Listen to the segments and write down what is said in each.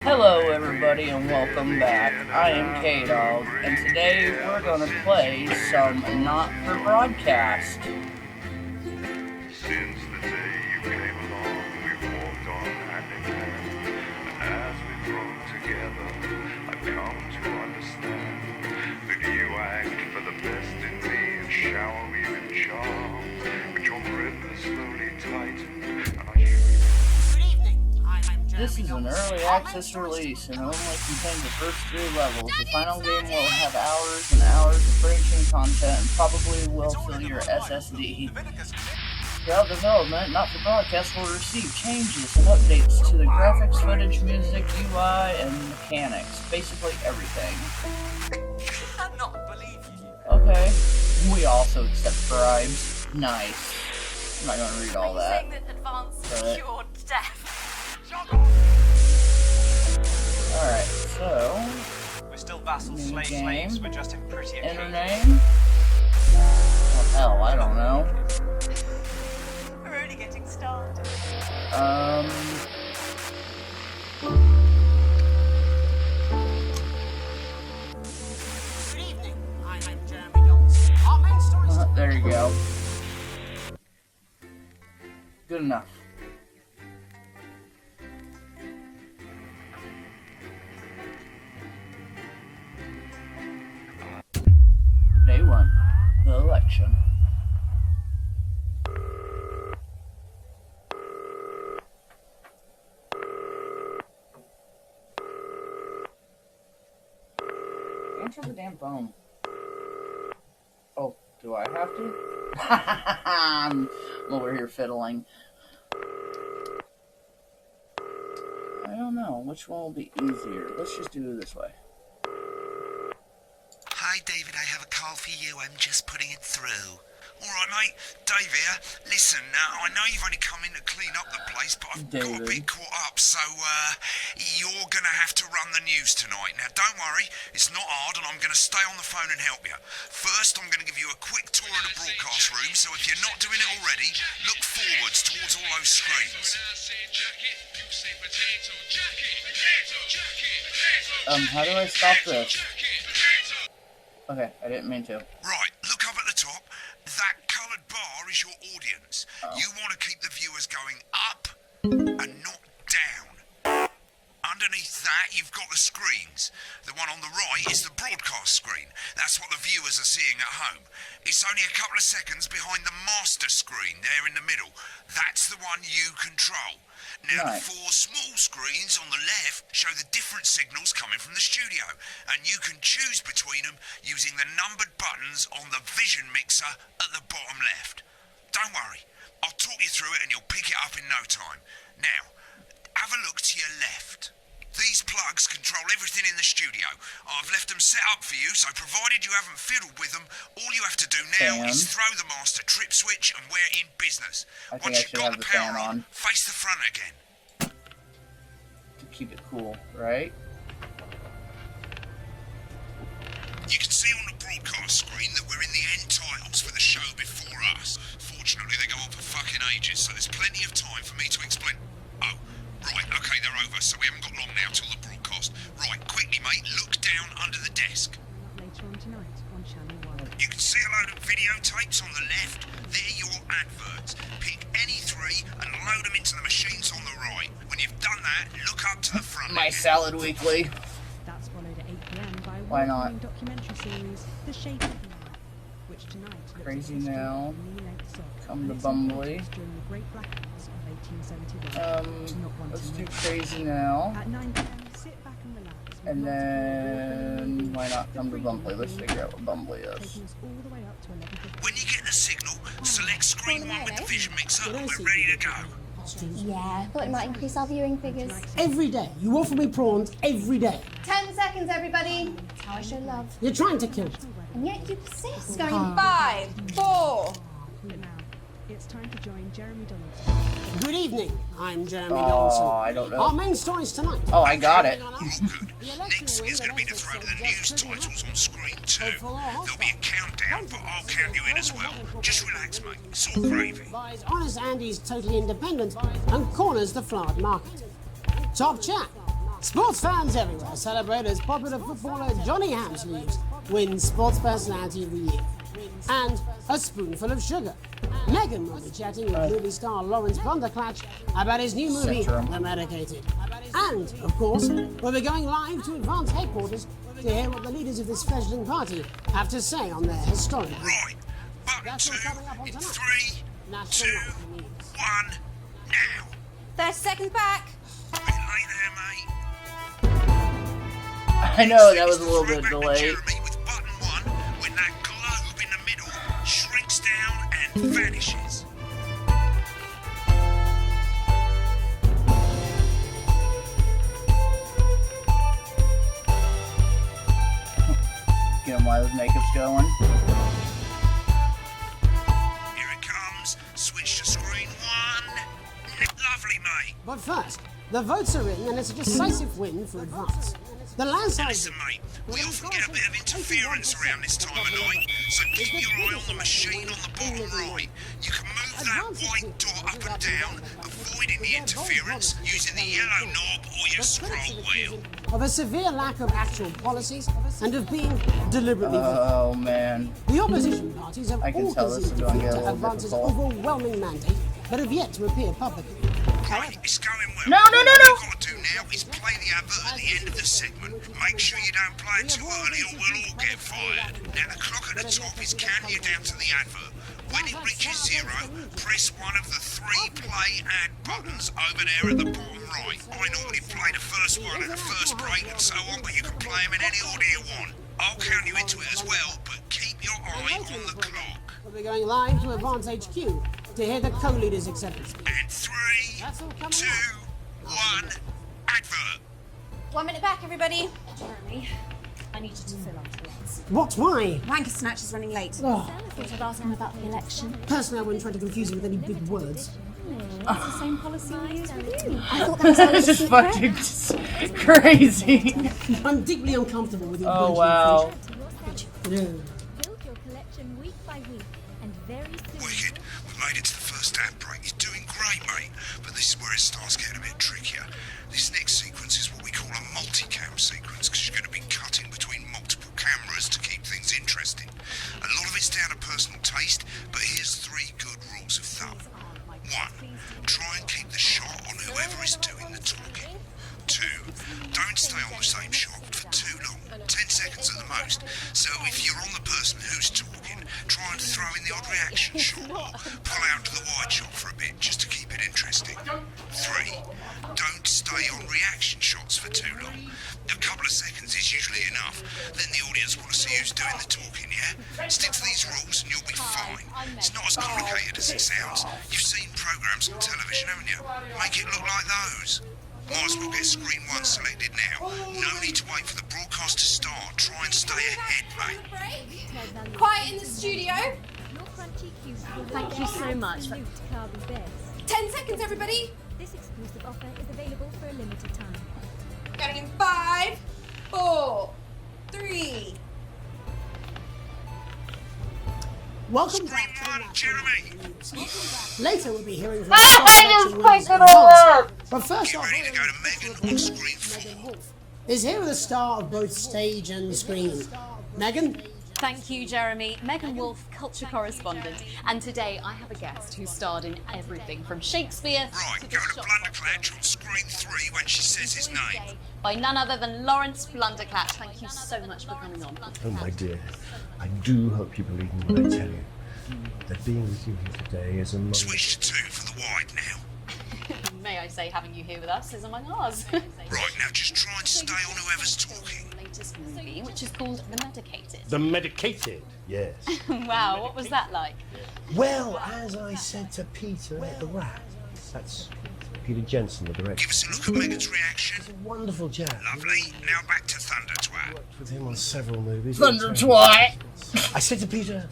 Hello everybody and welcome back. I am kdog and today we're going to play some Not for Broadcast. Since the day you came along, we've walked on hand in hand. And as we've grown together, I've come to understand that you act for the best in me and shower me with charm. But your grip has slowly tightened, and I should. This is an early access release and only contains the first 3 levels. The final game will have hours and hours of branching content and probably will fill your SSD. Throughout development, Not for Broadcast will receive changes and updates to the graphics, footage, music, UI, and mechanics. Basically everything. I cannot believe you. Okay. We also accept bribes. Nice. I'm not going to read all that. Saying that advanced But- cured death. Alright, so... We're still vassals, New slaves, game. we're just in prettier Enter key. name? Oh, hell, I don't know. We're only getting started. Good evening. I'm Jeremy Johnson. Our main story is There you go. Good enough. Day 1. The election. Answer the damn phone. Oh, do I have to? I'm over here fiddling. I don't know. Which one will be easier? Let's just do it this way. Hi, David, I have a call for you. I'm just putting it through. All right, mate. Dave here. Listen, I know you've only come in to clean up the place, but I've got a bit caught up, so you're going to have to run the news tonight. Now, don't worry. It's not hard, and I'm going to stay on the phone and help you. First, I'm going to give you a quick tour of the broadcast room, so if you're not doing it already, look forwards towards all those screens. How do I stop this? Okay, I didn't mean to. Right, look up at the top. That coloured bar is your audience. You want to keep the viewers going up and not down. Underneath that, you've got the screens. The one on the right is the broadcast screen. That's what the viewers are seeing at home. It's only a couple of seconds behind the master screen there in the middle. That's the one you control. Now, Nice. the 4 small screens on the left show the different signals coming from the studio, and you can choose between them using the numbered buttons on the vision mixer at the bottom left. Don't worry, I'll talk you through it and you'll pick it up in no time. Now, have a look to your left. These plugs control everything in the studio. I've left them set up for you, so provided you haven't fiddled with them, all you have to do now is throw the master trip switch and we're in business. I think Once I you've should got have the the fan power on. face the front again. To keep it cool, right? You can see on the broadcast screen that we're in the end titles for the show before us. Fortunately, they go on for fucking ages, so there's plenty of time for me to explain. Oh, right, okay, they're over, so we haven't got long now till the broadcast. Right, quickly, mate, look down under the desk. Later on tonight on Channel 1. You can see a load of videotapes on the left. They're your adverts. Pick any 3 and load them into the machines on the right. When you've done that, look up to the front. My Salad Weekly. That's followed at 8 p.m. by a Why not? award-winning documentary series, The Shape of Man, which tonight looks Crazy at the history Now, of the knee-length sock Come and to its Bumbly. importance during the Great Blackouts of 1871. Not one Let's to do miss. Crazy Now. At 9 p.m., sit back and relax. with And multiple then, award-winning why movies, not The Come to Freedom Bumbly? Let's Machine, figure out what Bumbly is. taking us all the way up to 11:50. When you get the signal, select screen 1 with the vision mixer and we're ready to go. Yeah, I thought it might increase our viewing figures. every day. You offer me prawns every day. 10 seconds, everybody. That's how I show love. You're trying to kill me. And yet you persist. Going 5, 4. But now, it's time to join Jeremy Donaldson. Good evening. I'm Jeremy Oh, Johnson. I don't know. Our main stories tonight. Oh, I got it. Oh, good. Next is going to be the throw to the news titles on screen 2. There'll be a countdown, but I'll count you in as well. Just relax, mate. It's all gravy. Buys Honest Andy's Totally Independent and corners the flowered market. Top chat. Sports fans everywhere celebrate as popular footballer Johnny Hamsleeves wins Sports Personality of the Year. And a spoonful of sugar. Megan will be chatting with movie star Lawrence Blunderclatch about his new movie, The Medicated. And, of course, we'll be going live to Advance headquarters to hear what the leaders of this fledgling party have to say on their historic. Right. Button 2 in 3, 2, 1, now. 30 seconds back. Bit late there, mate. I know, that was a little bit delayed. Jeremy with button 1 when that globe in the middle shrinks down and vanishes. Get him while his makeup's going. Here it comes. Switch to screen 1. Lovely, mate. But first, the votes are in and it's a decisive win for Advance. The landslide. Listen, mate, we often get a bit of interference around this time of night, so keep your eye on the machine on the bottom right. You can move that white dot up and down, avoiding the interference using the yellow knob or your scroll wheel. Of a severe lack of actual policies and of being deliberately Oh man. The opposition parties have I can all tell this is conceded going to defeat get a to little Advance's difficult. overwhelming mandate, but have yet to appear publicly. Right, it's going well. No. What you've got to do now is play the advert at the end of the segment. Make sure you don't play it too early or we'll all get fired. Now the clock at the top is counting you down to the advert. When it reaches 0, press one of the 3 play ad buttons over there at the bottom right. I normally play the first one at the first break and so on, but you can play them in any order you want. I'll count you into it as well, but keep your eye on the clock. We'll be going live to Advance HQ to hear the co-leaders' acceptance speech. And 3, 2, 1, advert. 1 minute back, everybody. Jeremy, I need you to fill out the ads. What? Why? Wanker Snatch is running late. Oh, I thought I'd ask him about the election. personally, I wouldn't try to confuse you with any big words. It's the same policy we use with you. I thought that was This is fucking just crazy. I'm deeply uncomfortable with your Oh wow. Yeah. Build your collection week by week, and very soon. Wicked. We made it to the first ad break. You're doing great, mate. But this is where it starts getting a bit trickier. This next sequence is what we call a multicam sequence, because you're going to be cutting between multiple cameras to keep things interesting. A lot of it's down to personal taste, but here's 3 good rules of thumb. 1. Try and keep the shot on whoever is doing the talking. 2. Don't stay on the same shot for too long, 10 seconds at the most. So if you're on the person who's talking, try and throw in the odd reaction shot or pull out to the wide shot for a bit just to keep it interesting. 3. Don't stay on reaction shots for too long. A couple of seconds is usually enough. Then the audience want to see who's doing the talking, yeah? Stick to these rules and you'll be fine. It's not as complicated as it sounds. You've seen programs on television, haven't you? Make it look like those. Might as well get screen 1 selected now. No need to wait for the broadcast to start. Try and stay ahead, mate. Quiet in the studio. Thank you so much. 10 seconds, everybody. This exclusive offer is available for a limited time. Counting in 5, 4, 3. Welcome Screen back to 1, the Jeremy. Later, we'll be hearing from But first Get off, ready to go to Megan on screen 4. is here with a star of both stage and screen. Megan? Thank you, Jeremy. Megan Wolfe, culture correspondent. And today I have a guest who starred in everything from Shakespeare Right, to go the to shop Blunderclatch on screen 3 when she says his name. by none other than Lawrence Blunderclatch. Thank you so much for coming on. Oh, my dear, I do hope you believe me when I tell you that being with you here today is among... Switch to 2 for the wide now. May I say, having you here with us is among ours. Right, now just try and stay on whoever's talking. Latest movie, which is called The Medicated. The Medicated, yes. Wow, what was that like? Well, as I said to Peter at the Rat, that's Peter Jensen, the director. Give us a look at Megan's reaction. He's a wonderful chap. Lovely. Now back to Thunder Twat. Worked with him on several movies. Thunder twat. I said to Peter,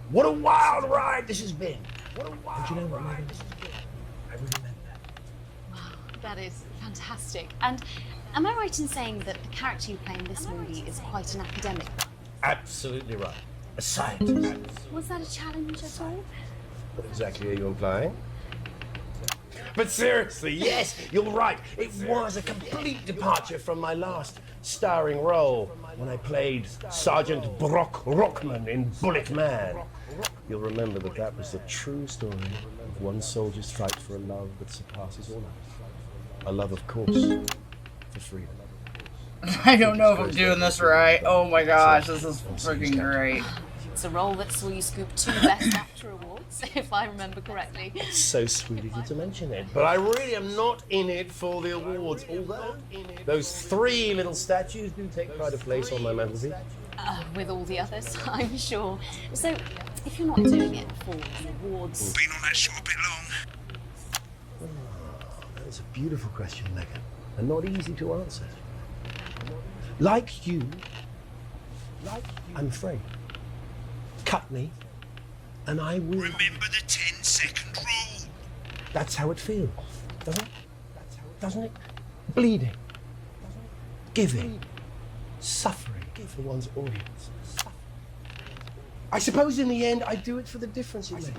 what a wild ride this has been. What a wild ride. And you know what, Megan? I really meant that. That is fantastic. And am I right in saying that the character you play in this movie is quite an academic one? Absolutely right. A scientist. Was that a challenge at all? What exactly are you implying? But seriously, yes, you're right. It was a complete departure from my last starring role when I played Sergeant Brock Rockman in Bullet Man. You'll remember that that was the true story of one soldier's fight for a love that surpasses all others. A love, of course, for freedom. I don't know if I'm doing this right. Oh my gosh, this is freaking great. It's a role that saw you scoop 2 Best Actor awards, if I remember correctly. It's so sweet of you to mention it, but I really am not in it for the awards, although those 3 little statues do take pride of place on my mantelpiece. With all the others, I'm sure. So, if you're not doing it for the awards... Been on that show a bit long? That is a beautiful question, Megan, and not easy to answer. Like you, I'm afraid. Cut me, and I will... Remember the 10-second rule. That's how it feels, doesn't it? Doesn't it? Bleeding, giving, suffering for one's audience. I suppose in the end I do it for the difference it makes.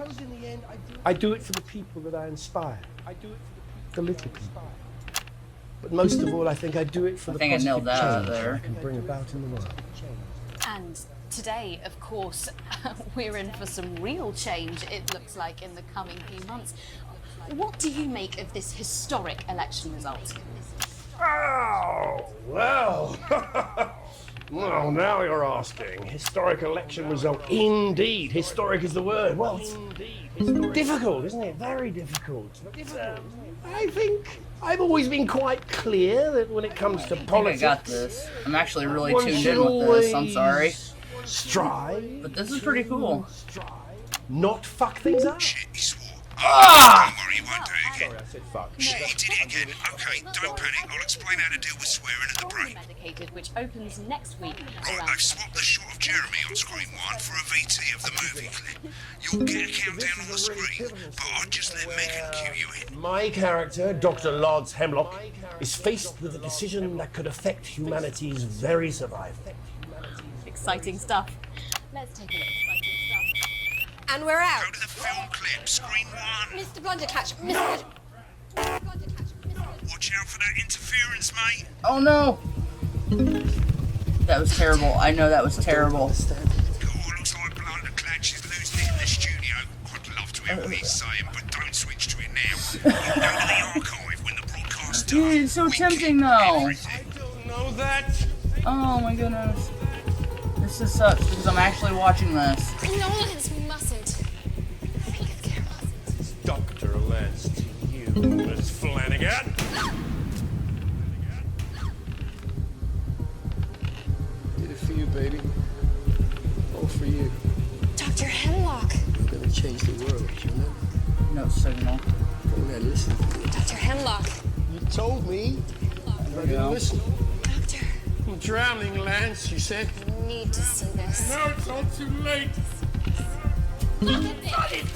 I do it for the people that I inspire. The little people. But most of all, I think I do it for the positive change that I can bring about in the world. And today, of course, we're in for some real change, it looks like, in the coming few months. What do you make of this historic election result? Oh, well. Well, now you're asking. Historic election result. Indeed. Historic is the word. Well, it's difficult, isn't it? Very difficult. I think I've always been quite clear that when it comes to politics... I got this. I'm actually really tuned in with this. I'm sorry. Strive. But this is pretty cool. Not fuck things up. Shit, he swore. Ah! Don't worry, he won't do it again. Sorry, I said fuck. Shit, he did it again. Okay, don't panic. I'll explain how to deal with swearing at the break. Medicated, which opens next week. Right, they've swapped the shot of Jeremy on screen 1 for a VT of the movie clip. You'll get a countdown on the screen, but I'll just let Megan cue you in. My character, Dr. Lod's Hemlock, is faced with a decision that could affect humanity's very survival. Exciting stuff. Let's take a look. Exciting stuff. And we're out. Go to the film clip, screen 1. Mr. Blundercatch, Mr. Blundercatch, Watch out for that interference, mate. Oh no! That was terrible. I know that was terrible. Cool, looks like Blundercatch is losing it in the studio. I'd love to hear what he's saying, but don't switch to it now. You go to the archive when the broadcast's done. Dude, it's so We tempting keep though. everything. I don't know that. Oh my goodness. This just sucks because I'm actually watching this. Lawrence, we mustn't. Dr. Lance to you, Miss Flanagan. Did it for you, baby. All for you. Dr. Hemlock. You're gonna change the world, you know? No signal. Go there, listen. Dr. Hemlock. You told me. I didn't listen. Doctor. I'm drowning, Lance, you said. You need to see this. No, it's all too late. Got it.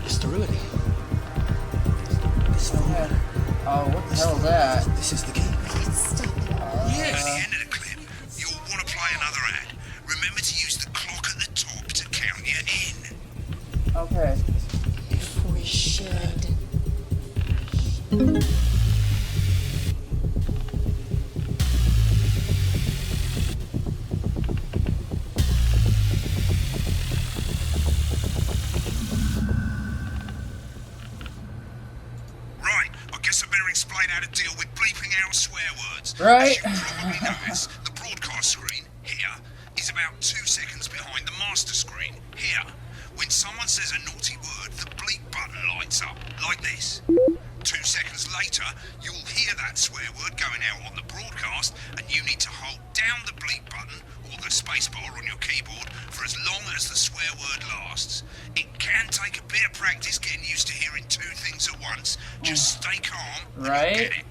Sterility. Oh, what the hell is that? This is the key. Stop it. At the end of the clip, you'll want to play another ad. Remember to use the clock at the top to count you in. Okay. If we should. Right, I guess I better explain how to deal with bleeping out swear words. Right. As you probably notice, the broadcast screen, here, is about 2 seconds behind the master screen, here. When someone says a naughty word, the bleep button lights up, like this. 2 seconds later, you'll hear that swear word going out on the broadcast, and you need to hold down the bleep button, or the spacebar on your keyboard, for as long as the swear word lasts. It can take a bit of practice getting used to hearing 2 things at once. Just stay calm, and Right. you'll get it.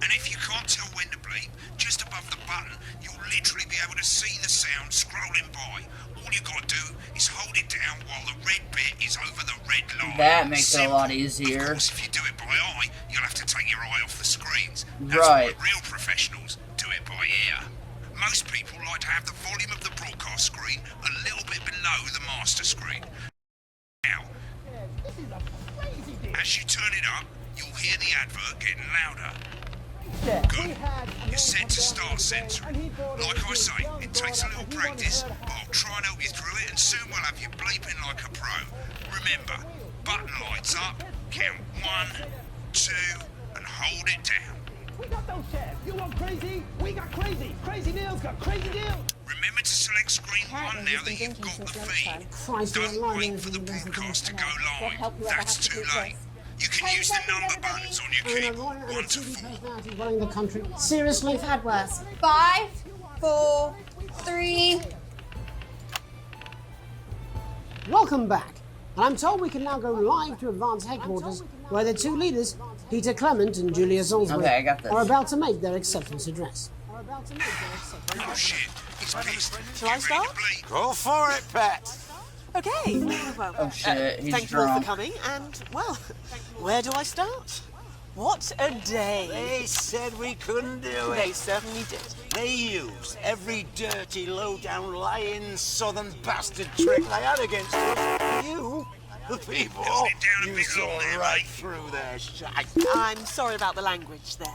And if you can't tell when to bleep, just above the button, you'll literally be able to see the sound scrolling by. All you gotta do is hold it down while the red bit is over the red line. That makes it a lot Simple. easier. Of course, if you do it by eye, you'll have to take your eye off the screens. That's Right. why real professionals do it by ear. Most people like to have the volume of the broadcast screen a little bit below the master screen. Now, as you turn it up, you'll hear the advert getting louder. Good. You're set to start censoring. Like I say, it takes a little practice, but I'll try and help you through it, and soon we'll have you bleeping like a pro. Remember, button lights up, count 1, 2, and hold it down. We got those shares. You want crazy? We got crazy. Crazy Neil's got crazy deals. Remember to select screen 1 now that you've got the feed. Don't wait for the broadcast to go live. That's too late. You can use the number buttons on your keyboard, 1 to 4. Running the country. Seriously? We've had worse. 5, 4, 3. Welcome back. And I'm told we can now go live to Advance headquarters, where the two leaders, Peter Clement and Julia Salisbury, Okay, I got this. are about to make their acceptance address. Oh shit, he's pissed. Shall I start? Go for it, Pat. Okay. Well, Oh shit, he's thank you all for drunk. coming, and, well, where do I start? What a day. They said we couldn't do it. They certainly did. They used every dirty, low-down, lying, southern bastard trick they had against us. You, the people, you saw right through their shite. I'm sorry about the language there.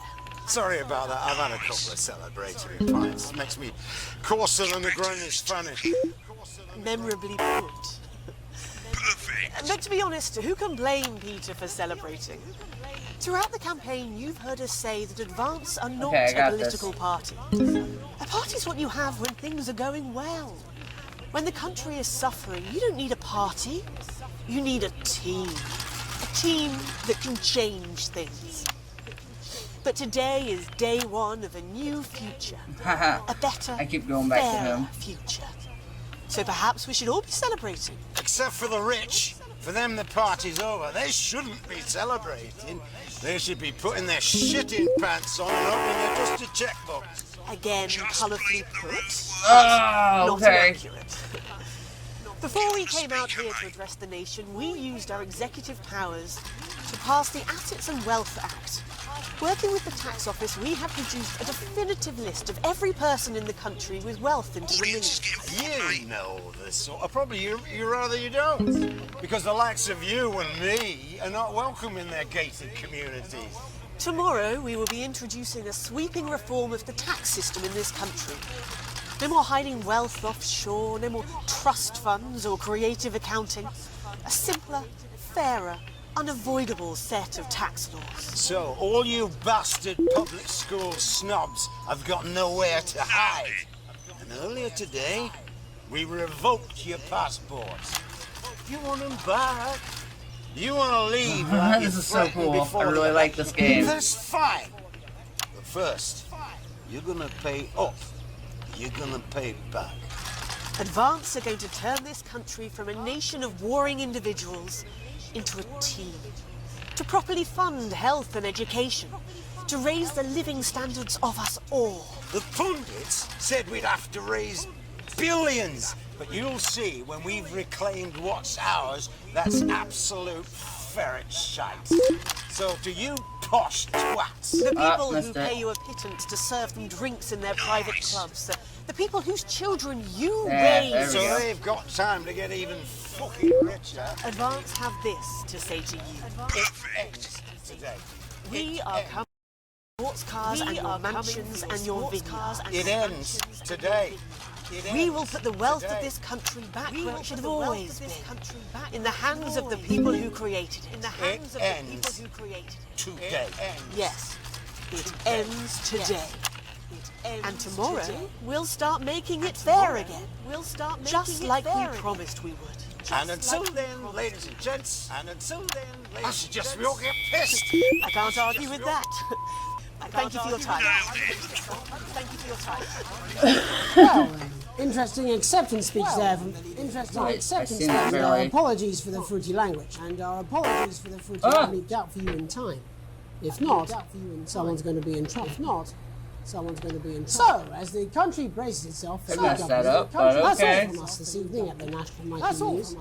Sorry about that. I've had a couple of celebratory pints. Makes me coarser than the grunnish Spanish. Memorably put. But to be honest, who can blame Peter for celebrating? Throughout the campaign, you've heard us say that Advance are not Okay, I a got political party. A party's what you have when things are going well. When the country is suffering, you don't need a party. You need a team. A team that can change things. But today is day one of a new future. A better, I keep going back to fairer him. future. So perhaps we should all be celebrating. Except for the rich. For them, the party's over. They shouldn't be celebrating. They should be putting their shitting pants on and opening their dusty checkbooks. Again, colourfully put. Oh, Not okay. inaccurate. Before we came out here to address the nation, we used our executive powers to pass the Assets and Wealth Act. Working with the tax office, we have produced a definitive list of every person in the country with wealth into the millions. You know this sort of problem. You rather you don't. Because the likes of you and me are not welcome in their gated communities. Tomorrow, we will be introducing a sweeping reform of the tax system in this country. No more hiding wealth offshore, no more trust funds or creative accounting. A simpler, fairer, unavoidable set of tax laws. So, all you bastard public school snobs have got nowhere to hide. And earlier today, we revoked your passports. You want them back? You want to leave like This you is so threatened cool. before I the really like this game. That's fine. But first, you're gonna pay up. You're gonna pay back. Advance are going to turn this country from a nation of warring individuals into a team. To properly fund health and education. To raise the living standards of us all. The pundits said we'd have to raise billions. But you'll see when we've reclaimed what's ours, that's absolute ferret shite. So to you posh twats. The people who missed it. pay you a pittance to serve them drinks in their private clubs. The people whose children you Yeah, raise. there we So go. they've got time to get even fucking richer. Advance have this to say to you. It ends today. We are coming sports cars and your mansions and your vineyards. It ends today. We will put the wealth of this country back where it should have always been. In the hands of the people who created it. In the hands of the people who created it. Today. Yes, it ends today. And tomorrow, we'll start making it fair again. We'll start making just like we promised we would. And until then, ladies and gents, I suggest we all get pissed. I can't argue with that. Thank you for your time. Thank you for your time. Well, interesting acceptance speech there. Interesting acceptance seen speech. that And our barely. apologies for the fruity language, and our apologies for the fruity language out for you in time. If not, someone's going to be in trouble. If not, someone's going to be in trouble. So, as the country braces itself for They messed that up, but that's okay. all from us this evening at the National Mighty News.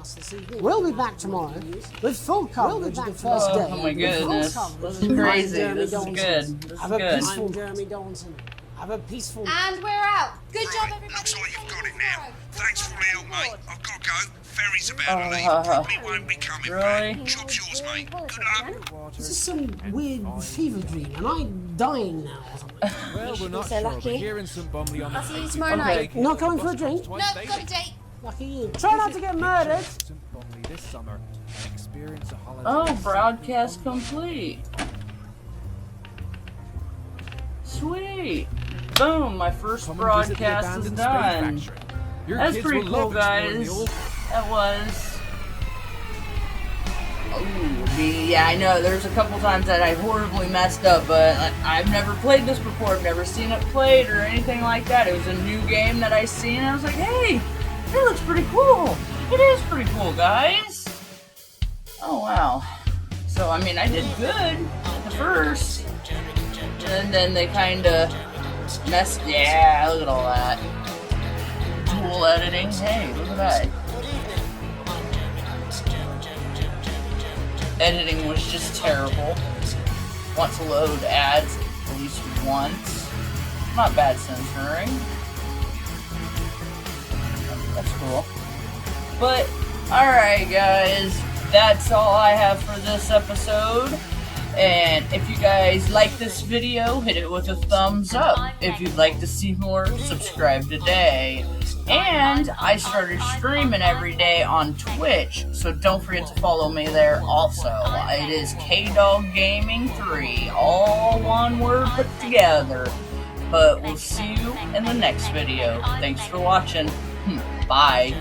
We'll be back tomorrow with full coverage of the first day. Oh my goodness. This is crazy. This is good. This is Have a good. peaceful Jeremy Donaldson. Have a peaceful... And we're out. Good job, Right, everybody. looks like you've got it now. Thanks for all the help, mate. I've got to go. Ferry's about to leave. Probably won't be coming Really? back. Job's yours, mate. Good luck. This is some weird fever dream. Am I dying now or something? Well, we're not so sure, lucky. but hearing some bumbly on the I'll see you face tomorrow of night. the Not going for a drink? No, got a date. Lucky you. Try not to get murdered. St. Bumley this summer and experience a holiday. Oh, broadcast complete. Sweet. Boom, my first Come and visit the broadcast is abandoned done. space factory. Your That's kids pretty will cool, love exploring the guys. old- That was. Oh, yeah, I know. There's a couple times that I horribly messed up, but I've never played this before. I've never seen it played or anything like that. It was a new game that I seen, and I was like, hey, it looks pretty cool. It is pretty cool, guys. Oh, wow. So, I mean, I did good at the first. And then they kind of messed. Yeah, look at all that. Dual editing. Hey, look at that. Editing was just terrible. Want to load ads at least once. Not bad censoring. That's cool. But, alright guys, that's all I have for this episode. And if you guys like this video, hit it with a thumbs up. If you'd like to see more, subscribe today. And I started streaming every day on Twitch, so don't forget to follow me there also. It is kdog Gaming 3, all one word put together. But we'll see you in the next video. Thanks for watching. Bye.